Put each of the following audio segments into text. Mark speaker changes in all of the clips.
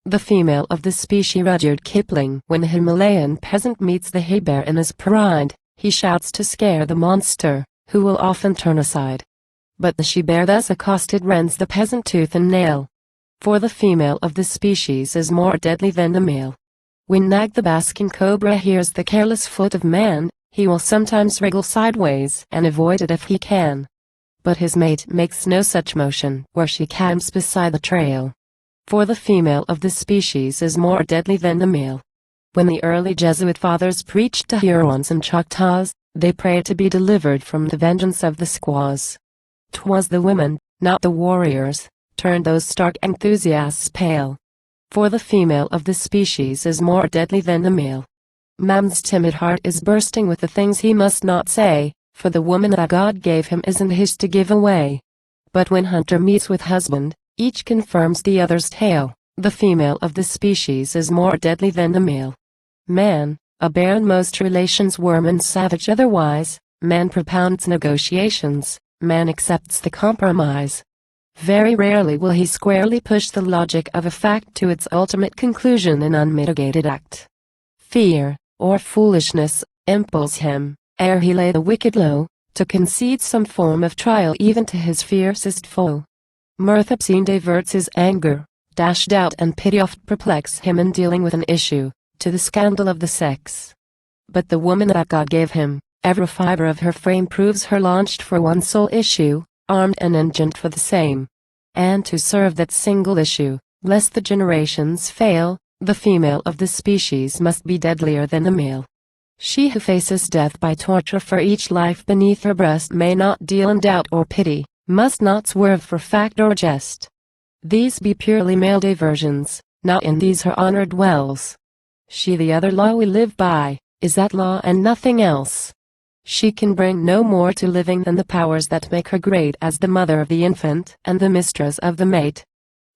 Speaker 1: the female of the species. Rudyard Kipling. When the Himalayan peasant meets the he-bear in his pride, he shouts to scare the monster, who will often turn aside. But the she-bear thus accosted rends the peasant tooth and nail. For the female of the species is more deadly than the male. When Nag the basking cobra hears the careless foot of man, he will sometimes wriggle sideways and avoid it if he can. But his mate makes no such motion where she camps beside the trail. For the female of the species is more deadly than the male. When the early Jesuit fathers preached to Hurons and Choctaws, they prayed to be delivered from the vengeance of the squaws. 'Twas the women, not the warriors, turned those stark enthusiasts pale. For the female of the species is more deadly than the male. Man's timid heart is bursting with the things he must not say, for the woman that God gave him isn't his to give away. But when hunter meets with husband, each confirms the other's tale. The female of the species is more deadly than the male. Man, a bear in most relations, worm and savage otherwise, man propounds negotiations, man accepts the compromise. Very rarely will he squarely push the logic of a fact to its ultimate conclusion in unmitigated act. Fear, or foolishness, impels him, ere he lay the wicked low, to concede some form of trial even to his fiercest foe. Mirth obscene diverts his anger, doubt and pity oft perplex him in dealing with an issue, to the scandal of the sex. But the woman that God gave him, every fiber of her frame proves her launched for one sole issue, armed and engined for the same. And to serve that single issue, lest the generations fail, the female of the species must be deadlier than the male. She who faces death by torture for each life beneath her breast may not deal in doubt or pity, must not swerve for fact or jest. These be purely male diversions, not in these her honor dwells. She the other law we live by, is that law and nothing else. She can bring no more to living than the powers that make her great as the mother of the infant and the mistress of the mate.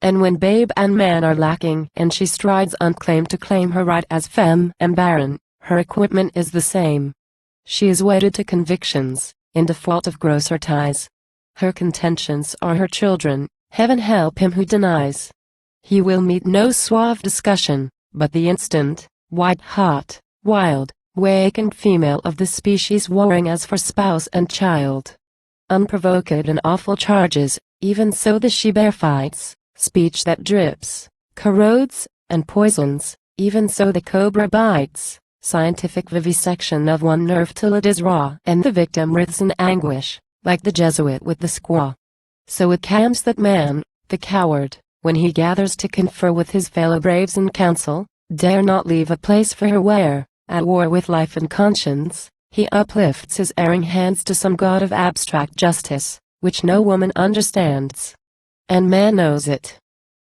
Speaker 1: And when babe and man are lacking and she strides unclaimed to claim her right as femme and baron, her equipment is the same. She is wedded to convictions, in default of grosser ties. Her contentions are her children, heaven help him who denies. He will meet no suave discussion, but the instant, white-hot, wild, wakened female of the species warring as for spouse and child. Unprovoked and awful charges, even so the she-bear fights, speech that drips, corrodes, and poisons, even so the cobra bites, scientific vivisection of one nerve till it is raw and the victim writhes in anguish, like the Jesuit with the squaw. So it comes that man, the coward, when he gathers to confer with his fellow braves in council, dare not leave a place for her where, at war with life and conscience, he uplifts his erring hands to some god of abstract justice, which no woman understands. And man knows it.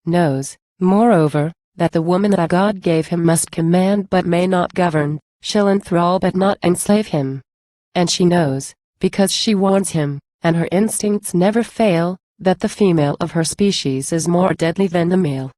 Speaker 1: Knows, moreover, that the woman that God gave him must command but may not govern, shall enthrall but not enslave him. And she knows, because she warns him, and her instincts never fail, that the female of her species is more deadly than the male.